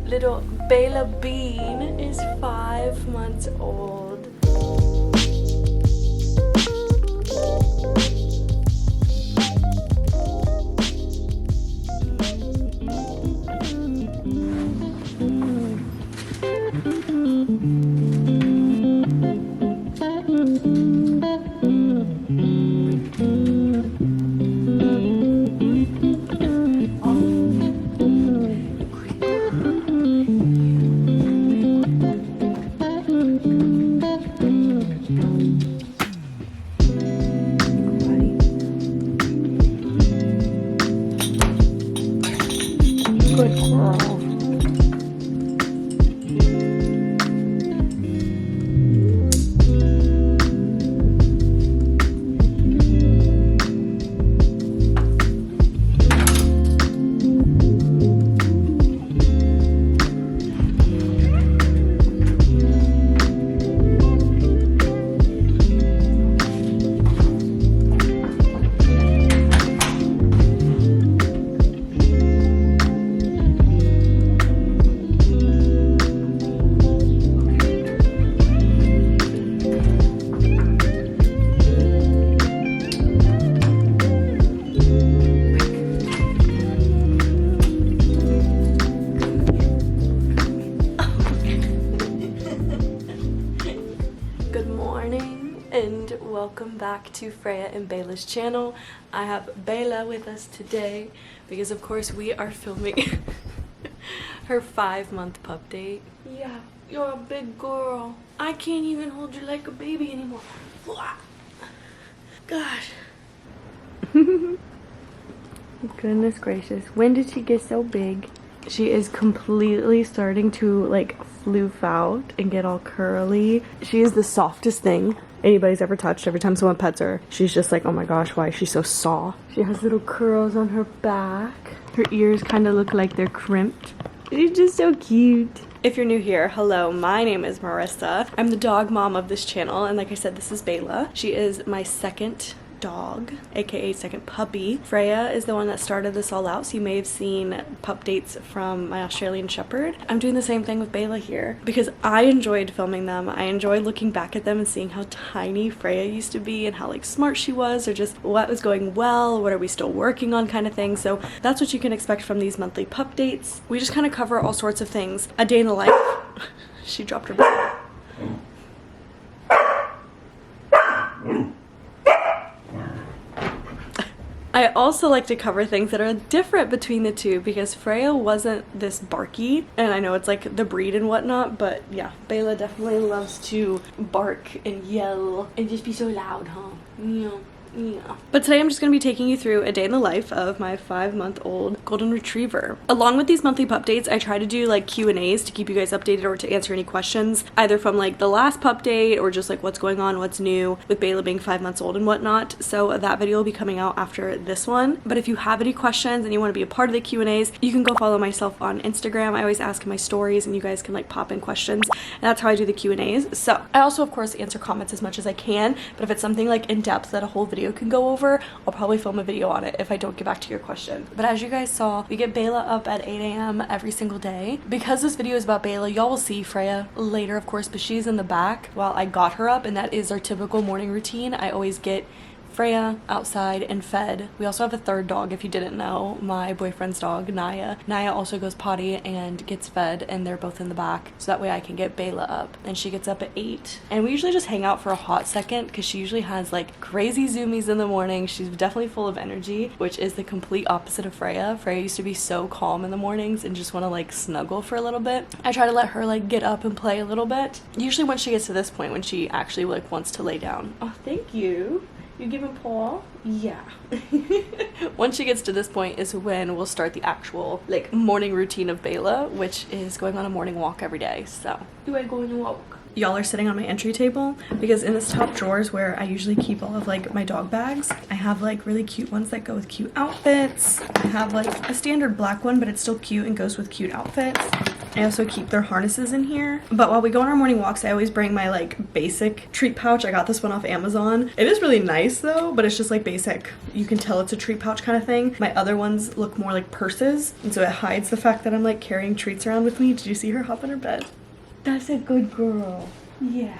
Little Beyla Bean is 5 months old. Good girl. And welcome back to Freya and Beyla's channel. I have Beyla with us today because of course we are filming her 5-month pup date. Yeah, you're a big girl. I can't even hold you like a baby anymore. Gosh. Goodness gracious. When did she get so big? She is completely starting to like floof out and get all curly. She is the softest thing anybody's ever touched. Every time someone pets her, she's just like, oh my gosh, why is she so soft? She has little curls on her back. Her ears kind of look like they're crimped. She's just so cute. If you're new here, hello, my name is Marissa. I'm the dog mom of this channel, and like I said, this is Beyla. She is my second dog, aka second puppy. Freya is the one that started this all out, so you may have seen pup dates from my Australian Shepherd. I'm doing the same thing with Beyla here because I enjoyed filming them. I enjoyed looking back at them and seeing how tiny Freya used to be and how like smart she was, or just what was going well, what are we still working on kind of thing. So that's what you can expect from these monthly pup dates. We just kind of cover all sorts of things. A day in the life. She dropped her bone. I also like to cover things that are different between the two because Freya wasn't this barky, and I know it's like the breed and whatnot, but yeah, Beyla definitely loves to bark and yell and just be so loud, huh? Yeah. Yeah. But today I'm just going to be taking you through a day in the life of my 5-month-old golden retriever. Along with these monthly pup dates, I try to do like Q&As to keep you guys updated or to answer any questions, either from like the last pup date or just like what's going on, what's new with Beyla being 5 months old and whatnot. So that video will be coming out after this one. But if you have any questions and you want to be a part of the Q&As, you can go follow myself on Instagram. I always ask in my stories and you guys can like pop in questions, and that's how I do the Q&As. So I also of course answer comments as much as I can, but if it's something like in depth that a whole video can go over, I'll probably film a video on it if I don't get back to your question. But as you guys saw, we get Beyla up at 8 a.m. every single day. Because this video is about Beyla, y'all will see Freya later of course, but she's in the back while I got her up, and that is our typical morning routine. I always get Freya outside and fed. We also have a third dog, if you didn't know, my boyfriend's dog, Naya. Naya also goes potty and gets fed, and they're both in the back, so that way I can get Beyla up. And she gets up at 8. And we usually just hang out for a hot second because she usually has like crazy zoomies in the morning. She's definitely full of energy, which is the complete opposite of Freya. Freya used to be so calm in the mornings and just want to like snuggle for a little bit. I try to let her like get up and play a little bit. Usually when she gets to this point, when she actually like wants to lay down. Oh, thank you. You give him paw? Yeah. Once she gets to this point is when we'll start the actual like morning routine of Beyla, which is going on a morning walk every day. So, do I go on a walk? Y'all are sitting on my entry table because in this top drawer is where I usually keep all of like my dog bags. I have like really cute ones that go with cute outfits. I have like a standard black one, but it's still cute and goes with cute outfits. I also keep their harnesses in here. But while we go on our morning walks, I always bring my like basic treat pouch. I got this one off Amazon. It is really nice though, but it's just like basic. You can tell it's a treat pouch kind of thing. My other ones look more like purses, and so it hides the fact that I'm like carrying treats around with me. Did you see her hop in her bed? That's a good girl. Yeah.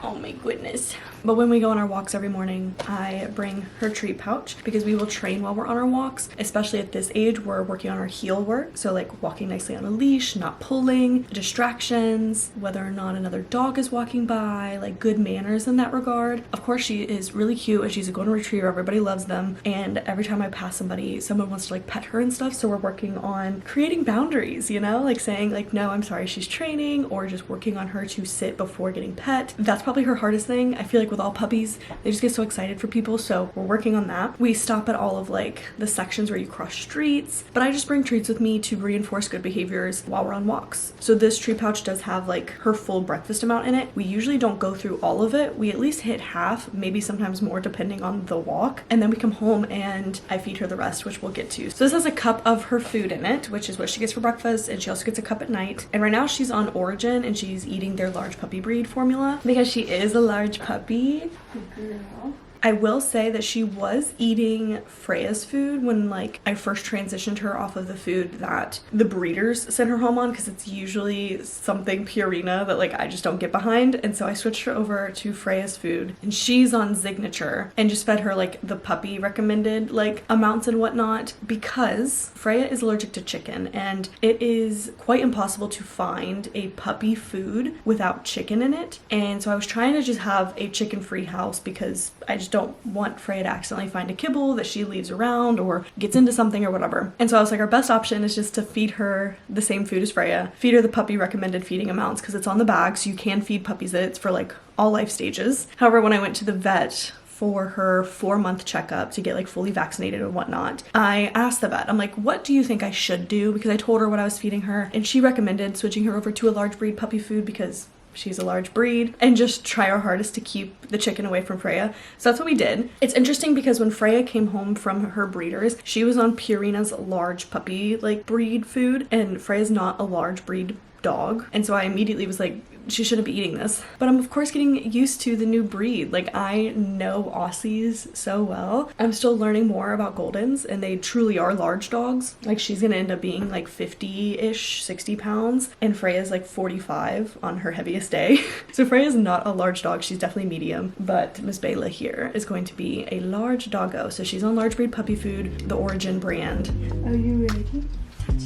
Oh my goodness. But when we go on our walks every morning, I bring her treat pouch because we will train while we're on our walks, especially at this age. We're working on our heel work. So like walking nicely on a leash, not pulling, distractions, whether or not another dog is walking by, like good manners in that regard. Of course, she is really cute and she's a golden retriever. Everybody loves them. And every time I pass somebody, someone wants to like pet her and stuff. So we're working on creating boundaries, you know, like saying like, no, I'm sorry, she's training, or just working on her to sit before getting pet. That's probably her hardest thing. I feel like with all puppies, they just get so excited for people, so we're working on that. We stop at all of like the sections where you cross streets, but I just bring treats with me to reinforce good behaviors while we're on walks. So this treat pouch does have like her full breakfast amount in it. We usually don't go through all of it. We at least hit half, maybe sometimes more depending on the walk, and then we come home and I feed her the rest, which we'll get to. So this has a cup of her food in it, which is what she gets for breakfast, and she also gets a cup at night. And right now she's on Origin and she's eating their large puppy breed formula because she is a large puppy. Good girl. I will say that she was eating Freya's food when like I first transitioned her off of the food that the breeders sent her home on, because it's usually something Purina that like I just don't get behind. And so I switched her over to Freya's food, and she's on Signature, and just fed her like the puppy recommended like amounts and whatnot, because Freya is allergic to chicken and it is quite impossible to find a puppy food without chicken in it. And so I was trying to just have a chicken-free house because I just don't want Freya to accidentally find a kibble that she leaves around or gets into something or whatever. And so I was like, our best option is just to feed her the same food as Freya, feed her the puppy recommended feeding amounts because it's on the bag, so you can feed puppies it. It's for like all life stages. However, when I went to the vet for her 4-month checkup to get like fully vaccinated and whatnot, I asked the vet, I'm like, what do you think I should do? Because I told her what I was feeding her, and she recommended switching her over to a large breed puppy food because she's a large breed, and just try our hardest to keep the chicken away from Freya. So that's what we did. It's interesting because when Freya came home from her breeders, she was on Purina's large puppy like breed food, and Freya's not a large breed dog. And so I immediately was like, she shouldn't be eating this. But I'm of course getting used to the new breed. Like, I know Aussies so well. I'm still learning more about Goldens, and they truly are large dogs. Like, she's gonna end up being like 50-ish, 60 pounds, and Freya's like 45 on her heaviest day. So Freya's not a large dog, she's definitely medium, but Miss Beyla here is going to be a large doggo. So she's on large breed puppy food, the Origin brand. Are you ready? Touch.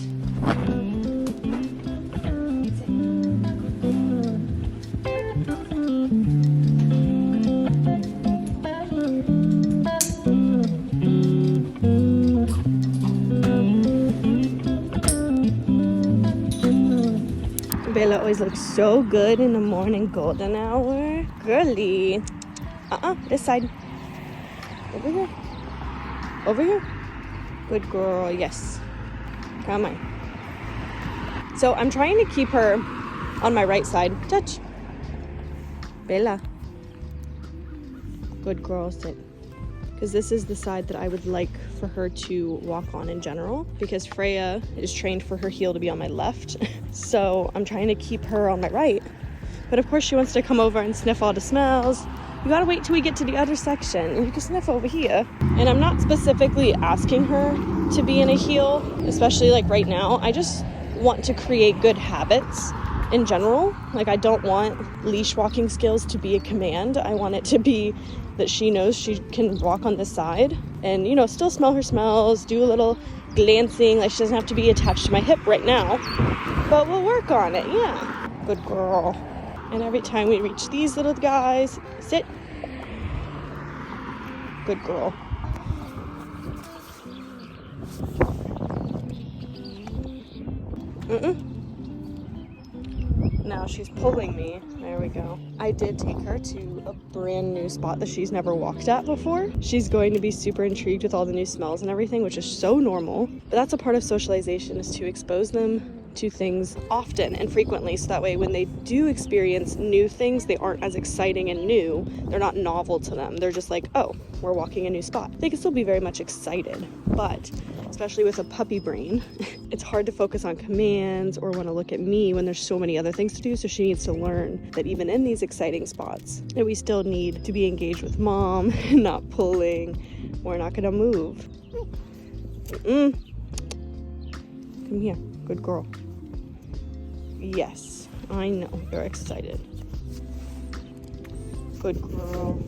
Beyla always looks so good in the morning golden hour. Girly. This side. Over here. Over here. Good girl, yes. Come on. So I'm trying to keep her on my right side. Touch. Beyla. Good girl, sit. Because this is the side that I would like for her to walk on in general, because Freya is trained for her heel to be on my left. So I'm trying to keep her on my right. But of course she wants to come over and sniff all the smells. You gotta wait till we get to the other section and you can sniff over here. And I'm not specifically asking her to be in a heel, especially like right now. I just want to create good habits in general. Like, I don't want leash walking skills to be a command. I want it to be that she knows she can walk on this side and, you know, still smell her smells, do a little glancing. Like, she doesn't have to be attached to my hip right now, but we'll work on it. Yeah, good girl. And every time we reach these little guys, sit. Good girl. Now she's pulling me. There we go. I did take her to a brand new spot that she's never walked at before. She's going to be super intrigued with all the new smells and everything, which is so normal. But that's a part of socialization, is to expose them to things often and frequently, so that way when they do experience new things, they aren't as exciting and new. They're not novel to them. They're just like, oh, we're walking a new spot. They can still be very much excited, but especially with a puppy brain, it's hard to focus on commands or want to look at me when there's so many other things to do. So she needs to learn that even in these exciting spots, that we still need to be engaged with mom, not pulling. We're not gonna move. Come here, good girl. Yes, I know, you're excited. Good girl.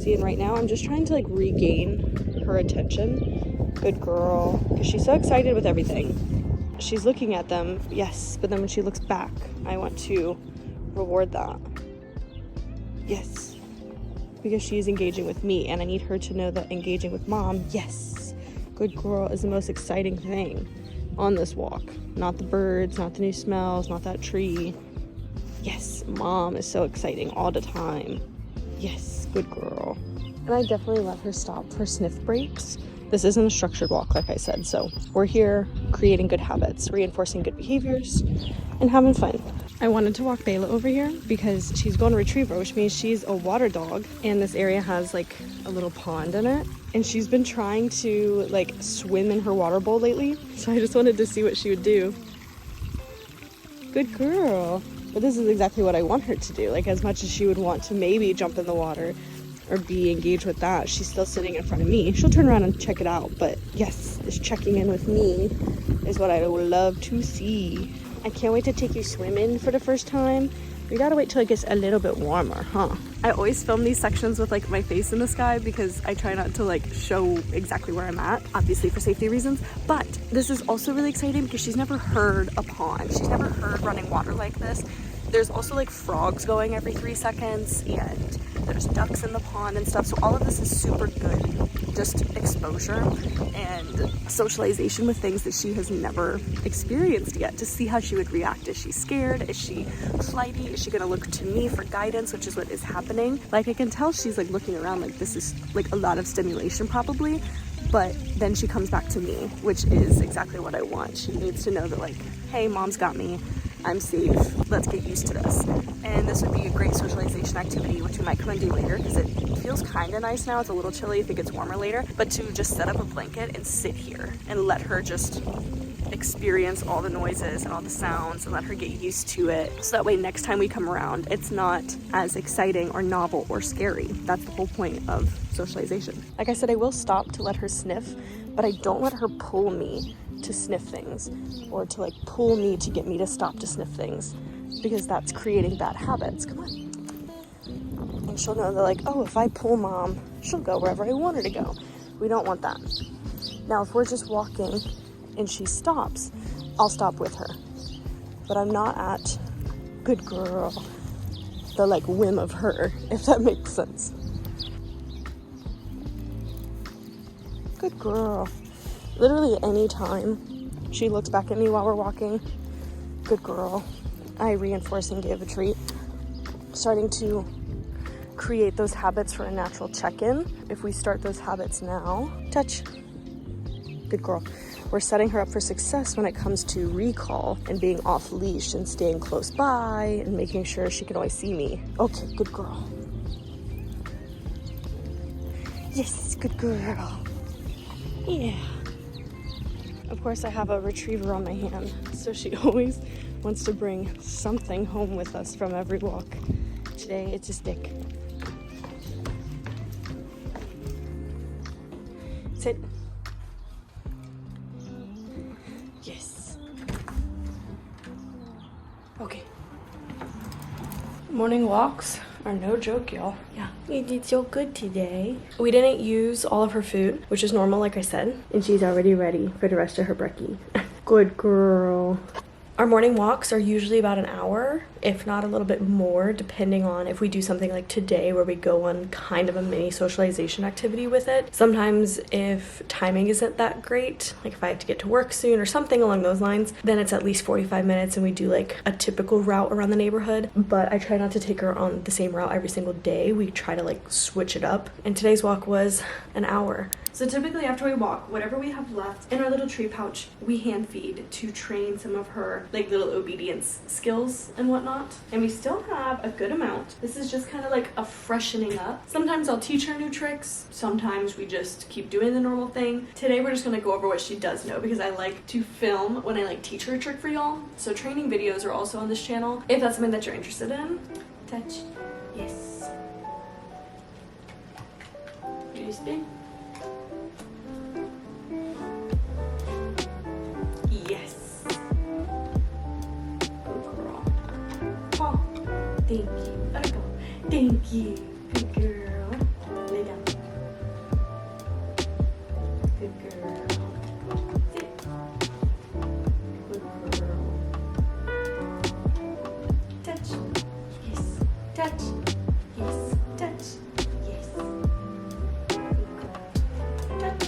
See, and right now I'm just trying to like regain her attention. Good girl, because she's so excited with everything. She's looking at them, yes, but then when she looks back, I want to reward that. Yes, because she's engaging with me, and I need her to know that engaging with mom, yes, good girl, is the most exciting thing on this walk. Not the birds, not the new smells, not that tree. Yes, mom is so exciting all the time. Yes, good girl. And I definitely let her stop for sniff breaks. This isn't a structured walk, like I said, so we're here creating good habits, reinforcing good behaviors, and having fun. I wanted to walk Beyla over here because she's golden retriever, which means she's a water dog, and this area has like a little pond in it, and she's been trying to like swim in her water bowl lately, so I just wanted to see what she would do. Good girl. But this is exactly what I want her to do. Like, as much as she would want to maybe jump in the water or be engaged with that, she's still sitting in front of me. She'll turn around and check it out, but yes, this checking in with me is what I would love to see. I can't wait to take you swimming for the first time. We gotta wait till it gets a little bit warmer, huh? I always film these sections with like my face in the sky because I try not to like show exactly where I'm at, obviously for safety reasons. But this is also really exciting because she's never heard a pond. She's never heard running water like this. There's also like frogs going every 3 seconds, and there's ducks in the pond and stuff. So all of this is super good, just exposure and socialization with things that she has never experienced yet, to see how she would react. Is she scared? Is she flighty? Is she gonna look to me for guidance, which is what is happening? Like, I can tell she's like looking around like this is like a lot of stimulation probably, but then she comes back to me, which is exactly what I want. She needs to know that like, hey, mom's got me. I'm safe. Let's get used to this. And this would be a great socialization activity, which we might come and do later because it feels kind of nice now. It's a little chilly if it gets warmer later, but to just set up a blanket and sit here and let her just experience all the noises and all the sounds and let her get used to it. So that way next time we come around, it's not as exciting or novel or scary. That's the whole point of socialization. Like I said, I will stop to let her sniff, but I don't let her pull me to sniff things or to like pull me to get me to stop to sniff things, because that's creating bad habits. Come on. And she'll know that like, oh, if I pull mom, she'll go wherever I want her to go. We don't want that. Now, if we're just walking and she stops, I'll stop with her. But I'm not at good girl, the like whim of her, if that makes sense. Good girl. Literally any time she looks back at me while we're walking, good girl, I reinforce and give a treat. Starting to create those habits for a natural check-in. If we start those habits now, touch, good girl. We're setting her up for success when it comes to recall and being off leash and staying close by and making sure she can always see me. Okay, good girl. Yes, good girl. Yeah. Of course, I have a retriever on my hand, so she always wants to bring something home with us from every walk. Today, it's a stick. Sit. Yes. Okay. Morning walks are no joke, y'all. Yeah, you did so good today. We didn't use all of her food, which is normal, like I said, and she's already ready for the rest of her brekkie. Good girl. Our morning walks are usually about an hour, if not a little bit more, depending on if we do something like today where we go on kind of a mini socialization activity with it. Sometimes if timing isn't that great, like if I have to get to work soon or something along those lines, then it's at least 45 minutes and we do like a typical route around the neighborhood. But I try not to take her on the same route every single day. We try to like switch it up. And today's walk was an hour. So typically after we walk, whatever we have left in our little tree pouch, we hand feed to train some of her more like little obedience skills and whatnot. And we still have a good amount. This is just kind of like a freshening up. Sometimes I'll teach her new tricks. Sometimes we just keep doing the normal thing. Today we're just gonna go over what she does know because I like to film when I like teach her a trick for y'all. So training videos are also on this channel if that's something that you're interested in. Touch. Yes. Do you spin? Yes. Good girl. Paw. Thank you. Elbow. Thank you. Good girl. Lay down. Good girl. Sit. Good girl. Touch. Yes. Touch. Yes. Touch. Yes. Good girl. Touch.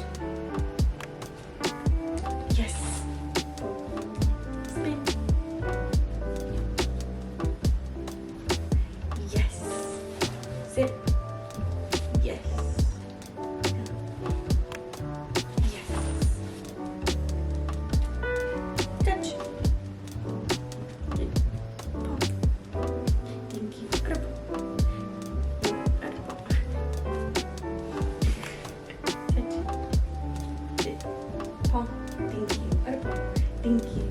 Yes. Spin. Yes. Sit. Yes. Yes. Touch. Paw. Thank you. Touch. Paw. Thank you. Thank you.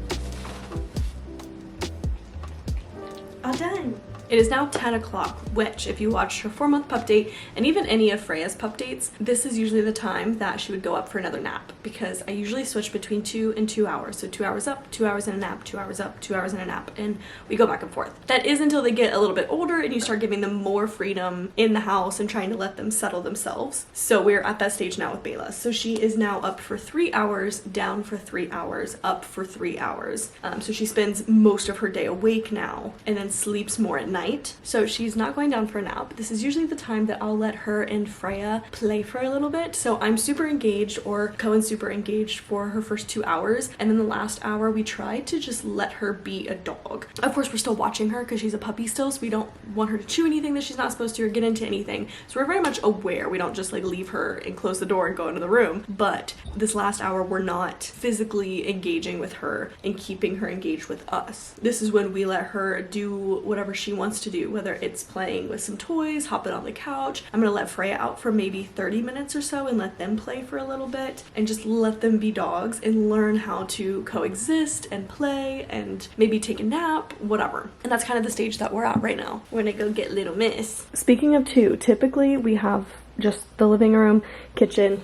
All done. It is now 10 o'clock, which if you watched her 4-month pup date and even any of Freya's pup dates, this is usually the time that she would go up for another nap because I usually switch between 2 and 2 hours. So 2 hours up, 2 hours and a nap, 2 hours up, 2 hours and a nap, and we go back and forth. That is until they get a little bit older and you start giving them more freedom in the house and trying to let them settle themselves. So we're at that stage now with Beyla. So she is now up for 3 hours, down for 3 hours, up for 3 hours. So she spends most of her day awake now and then sleeps more at night. So she's not going down for a nap. This is usually the time that I'll let her and Freya play for a little bit. So I'm super engaged, or Cohen's super engaged for her first 2 hours. And then the last hour we try to just let her be a dog. Of course, we're still watching her because she's a puppy still. So we don't want her to chew anything that she's not supposed to or get into anything. So we're very much aware. We don't just like leave her and close the door and go into the room. But this last hour, we're not physically engaging with her and keeping her engaged with us. This is when we let her do whatever she wants to do, whether it's playing with some toys, hopping on the couch. I'm gonna let Freya out for maybe 30 minutes or so and let them play for a little bit and just let them be dogs and learn how to coexist and play and maybe take a nap, whatever. And that's kind of the stage that we're at right now. We're gonna go get little miss. Speaking of 2, typically we have just the living room, kitchen,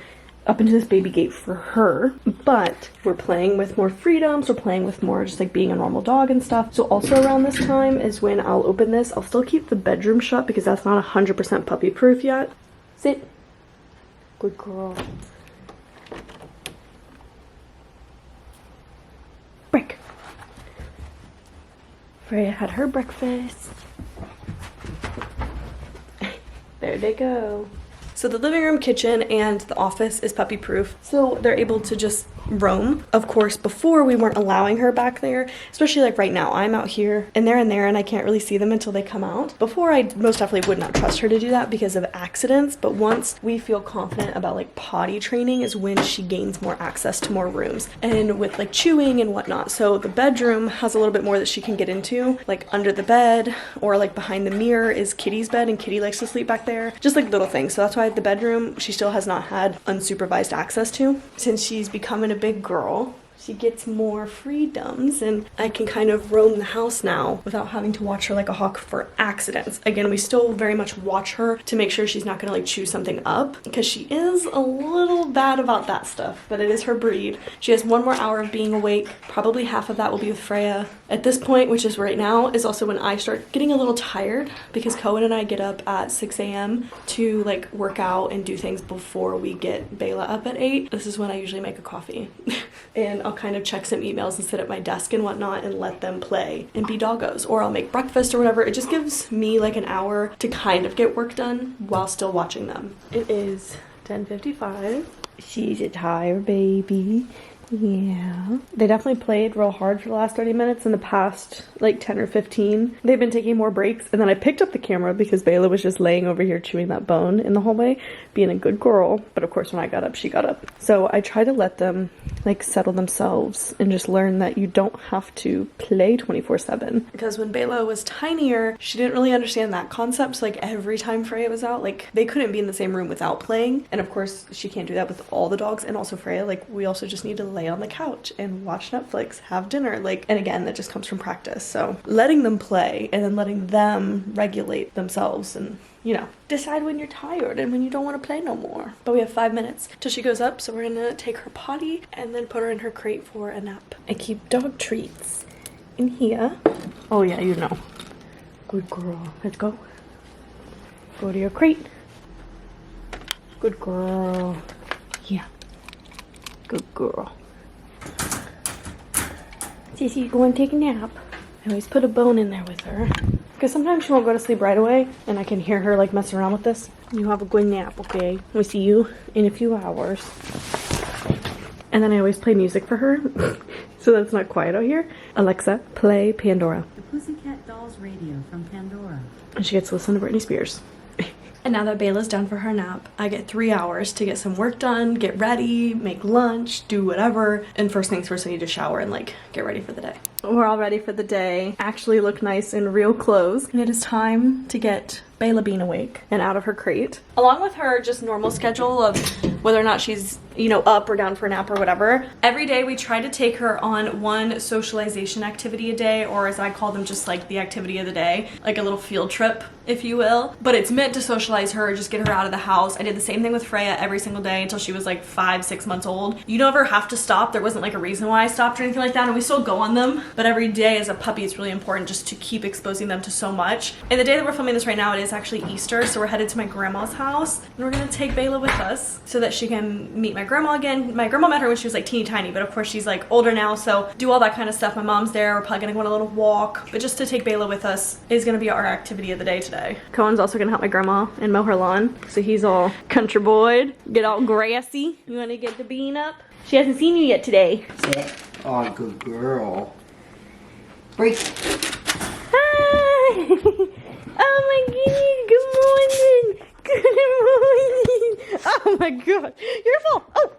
up into this baby gate for her, but we're playing with more freedoms, we're playing with more just like being a normal dog and stuff. So also around this time is when I'll open this. I'll still keep the bedroom shut because that's not 100% puppy proof yet. Sit. Good girl. Break. Freya had her breakfast. There they go. So the living room, kitchen, and the office is puppy proof. So they're able to just roam. Of course, before we weren't allowing her back there, especially like right now. I'm out here and they're in there and I can't really see them until they come out. Before, I most definitely would not trust her to do that because of accidents. But once we feel confident about like potty training is when she gains more access to more rooms and with like chewing and whatnot. So the bedroom has a little bit more that she can get into, like under the bed or like behind the mirror is Kitty's bed and Kitty likes to sleep back there. Just like little things. So that's why the bedroom she still has not had unsupervised access to. Since she's becoming a big girl, she gets more freedoms and I can kind of roam the house now without having to watch her like a hawk for accidents. Again, we still very much watch her to make sure she's not gonna like chew something up because she is a little bad about that stuff, but it is her breed. She has 1 more hour of being awake. Probably half of that will be with Freya. At this point, which is right now, is also when I start getting a little tired because Cohen and I get up at 6 a.m. to like work out and do things before we get Beyla up at 8. This is when I usually make a coffee. And I'll kind of check some emails and sit at my desk and whatnot and let them play and be doggos, or I'll make breakfast or whatever. It just gives me like an hour to kind of get work done while still watching them. It is 10:55. She's a tired baby. Yeah. They definitely played real hard for the last 30 minutes. In the past, like 10 or 15, they've been taking more breaks. And then I picked up the camera because Beyla was just laying over here chewing that bone in the hallway, being a good girl. But of course, when I got up, she got up. So I try to let them like settle themselves and just learn that you don't have to play 24/7. Because when Beyla was tinier, she didn't really understand that concept. So like every time Freya was out, like they couldn't be in the same room without playing. And of course, she can't do that with all the dogs. And also Freya, like we also just need to lay on the couch and watch Netflix, have dinner, like, and again, that just comes from practice. So letting them play and then letting them regulate themselves and, you know, decide when you're tired and when you don't want to play no more. But we have 5 minutes till she goes up, so we're gonna take her potty and then put her in her crate for a nap. I keep dog treats in here. Oh yeah, you know. Good girl. Let's go. Go to your crate. Good girl. Yeah. Good girl. Sissy, go and take a nap. I always put a bone in there with her. Because sometimes she won't go to sleep right away, and I can hear her like messing around with this. You have a good nap, okay? We'll see you in a few hours. And then I always play music for her, so that's not quiet out here. Alexa, play Pandora. The Pussycat Dolls radio from Pandora. And she gets to listen to Britney Spears. And now that Beyla's done for her nap, I get 3 hours to get some work done, get ready, make lunch, do whatever. And first things first, I need to shower and like get ready for the day. We're all ready for the day. Actually look nice in real clothes. And it is time to get Beyla Bean awake and out of her crate. Along with her just normal schedule of whether or not she's, you know, up or down for a nap or whatever. Every day we try to take her on one socialization activity a day, or as I call them, just like the activity of the day, like a little field trip, if you will. But it's meant to socialize her, just get her out of the house. I did the same thing with Freya every single day until she was like 5-6 months old. You never have to stop. There wasn't like a reason why I stopped or anything like that, and we still go on them. But every day as a puppy, it's really important just to keep exposing them to so much. And the day that we're filming this right now, it is actually Easter, so we're headed to my grandma's house, and we're gonna take Beyla with us so that she can meet my grandma again. My grandma met her when she was like teeny tiny, but of course she's like older now, so do all that kind of stuff. My mom's there, we're probably gonna go on a little walk, but just to take Beyla with us is gonna be our activity of the day today. Cohen's also gonna help my grandma and mow her lawn, so he's all country boyed, get all grassy. You wanna get the bean up? She hasn't seen you yet today. Sit. Oh, good girl. Break. Hi! Oh my goodness, good morning! Good morning! Oh my god, you're full! Oh!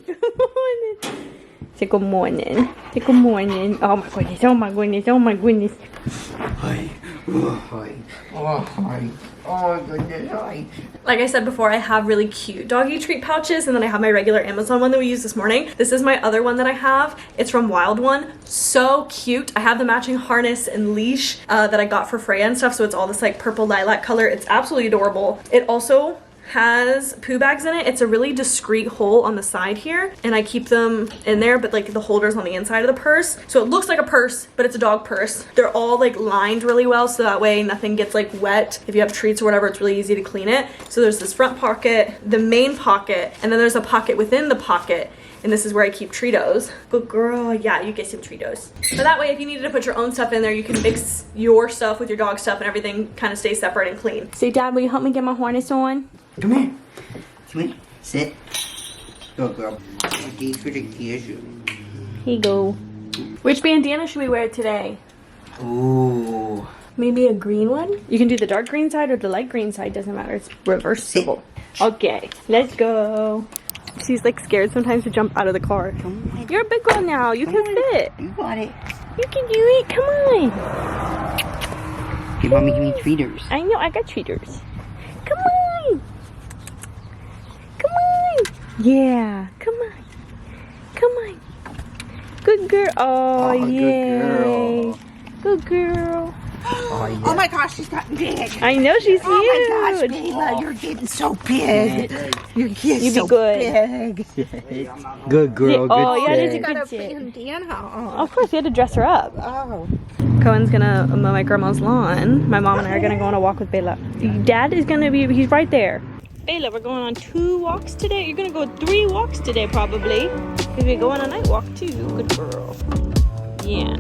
Good morning! Say good morning. Say good morning. Oh my goodness, oh my goodness, oh my goodness. Hi. Oh, hi. Oh, hi. Oh, goodness, hi. Like I said before, I have really cute doggy treat pouches, and then I have my regular Amazon one that we used this morning. This is my other one that I have. It's from Wild One. So cute. I have the matching harness and leash that I got for Freya and stuff, so it's all this like purple lilac color. It's absolutely adorable. It also has poo bags in it. It's a really discreet hole on the side here, and I keep them in there, but like the holder's on the inside of the purse, so it looks like a purse, but it's a dog purse. They're all like lined really well, so that way nothing gets like wet. If you have treats or whatever, it's really easy to clean it. So there's this front pocket, the main pocket, and then there's a pocket within the pocket, and this is where I keep Treatos. Good girl, yeah, you get some Treatos. So that way, if you needed to put your own stuff in there, you can mix your stuff with your dog stuff and everything kind of stays separate and clean. So Dad, will you help me get my harness on? Come here. Come here. Sit. Go, girl. These for the kids. Here you go. Which bandana should we wear today? Ooh. Maybe a green one? You can do the dark green side or the light green side, doesn't matter. It's reversible. Okay, let's go. She's like scared sometimes to jump out of the car. You're a big girl now. You can fit. You got it. You can do it. Come on. Give mommy, give me treaters. I know. I got treaters. Come on. Come on. Yeah. Come on. Come on. Good girl. Oh, yay. Good girl. Oh, yeah. Oh my gosh, she's gotten big. I know she's huge. Oh my gosh, Beyla, you're getting so big. You're getting You be so good. big. Good girl. Good Oh, yeah, sit. that's a good Got a sit. bandana. Of course, we had to dress her up. Oh. Cohen's gonna mow my grandma's lawn. My mom and I are gonna go on a walk with Beyla. Dad is gonna be, he's right there. Beyla, we're going on 2 walks today. You're gonna go 3 walks today, probably. Because we go on a night walk too. Good girl. Yeah.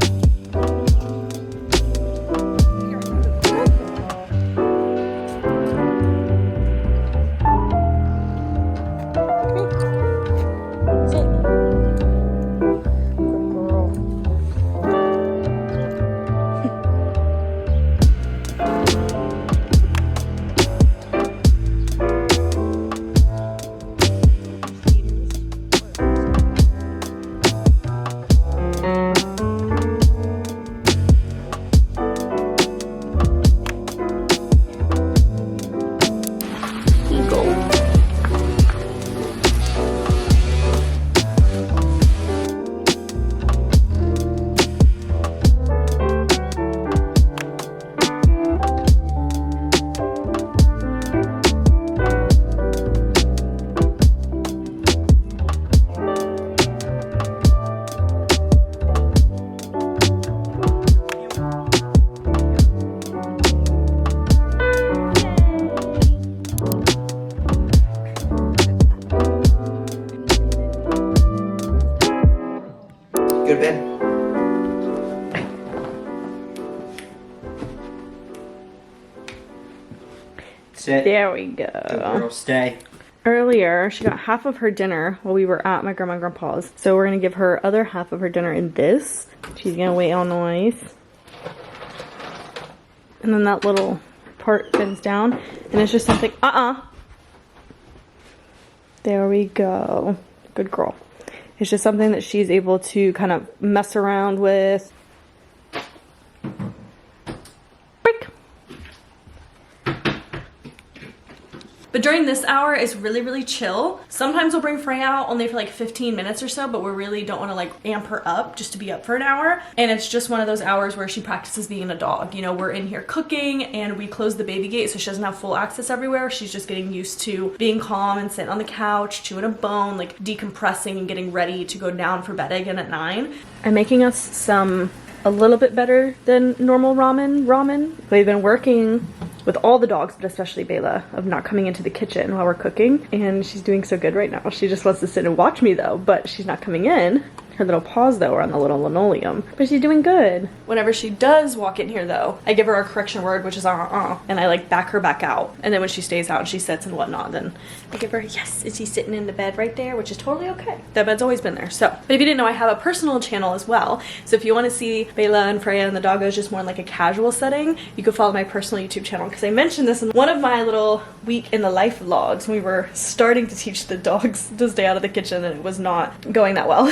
Sit. There we go. Good girl, stay. Earlier, she got half of her dinner while we were at my grandma and grandpa's. So we're gonna give her other half of her dinner in this. She's gonna wait all nice. And then that little part bends down. And it's just something, There we go. Good girl. It's just something that she's able to kind of mess around with. Break. But during this hour, it's really, really chill. Sometimes we'll bring Freya out only for like 15 minutes or so, but we really don't want to like amp her up just to be up for an hour. And it's just one of those hours where she practices being a dog. You know, we're in here cooking and we close the baby gate so she doesn't have full access everywhere. She's just getting used to being calm and sitting on the couch, chewing a bone, like decompressing and getting ready to go down for bed again at 9. I'm making us some a little bit better than normal ramen. We've been working with all the dogs, but especially Beyla, of not coming into the kitchen while we're cooking, and she's doing so good right now. She just wants to sit and watch me though, but she's not coming in. Her little paws though are on the little linoleum, but she's doing good. Whenever she does walk in here though, I give her a correction word, which is and I like back her back out. And then when she stays out and she sits and whatnot, then I give her yes, and she's sitting in the bed right there, which is totally okay. That bed's always been there. So, but if you didn't know, I have a personal channel as well. So if you want to see Beyla and Freya and the doggos just more in like a casual setting, you can follow my personal YouTube channel, because I mentioned this in one of my little week in the life vlogs. We were starting to teach the dogs to stay out of the kitchen and it was not going that well.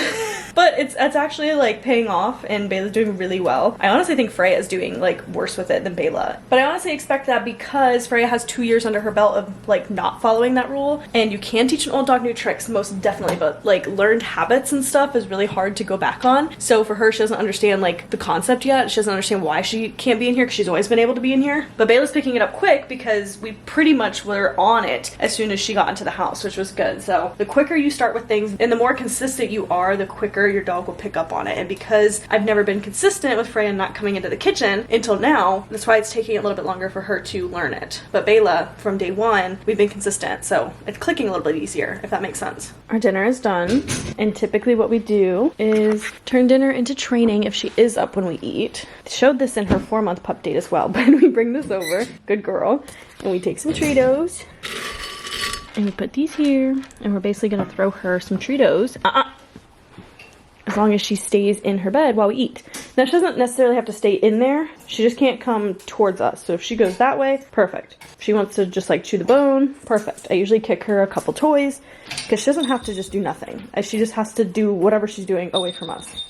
But it's actually like paying off, and Beyla's doing really well. I honestly think Freya is doing like worse with it than Beyla. But I honestly expect that because Freya has 2 years under her belt of like not following that rule. And you can teach an old dog new tricks, most definitely, but like learned habits and stuff is really hard to go back on. So for her, she doesn't understand like the concept yet. She doesn't understand why she can't be in here, because she's always been able to be in here. But Beyla's picking it up quick because we pretty much were on it as soon as she got into the house, which was good. So the quicker you start with things and the more consistent you are, the quicker your dog will pick up on it. And because I've never been consistent with Freya not coming into the kitchen until now, that's why it's taking a little bit longer for her to learn it. But Beyla, from day one, we've been consistent, so it's clicking a little bit easier, if that makes sense. Our dinner is done, and typically what we do is turn dinner into training if she is up when we eat. Showed this in her 4-month pup date as well, but we bring this over, good girl, and we take some Treatos, and we put these here, and we're basically gonna throw her some Treatos. As long as she stays in her bed while we eat. Now, she doesn't necessarily have to stay in there. She just can't come towards us. So if she goes that way, perfect. If she wants to just like chew the bone, perfect. I usually kick her a couple toys because she doesn't have to just do nothing. She just has to do whatever she's doing away from us.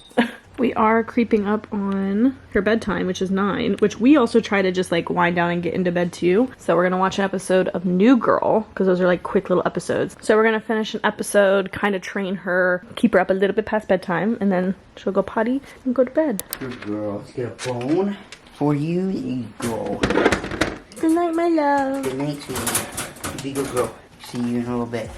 We are creeping up on her bedtime, which is 9, which we also try to just like wind down and get into bed too. So we're gonna watch an episode of New Girl, because those are like quick little episodes. So we're gonna finish an episode, kind of train her, keep her up a little bit past bedtime, and then she'll go potty and go to bed. Good girl. Let's get a bone for you. You go. Good night, my love. Good night, sweetie. Be a good girl. See you in a little bit.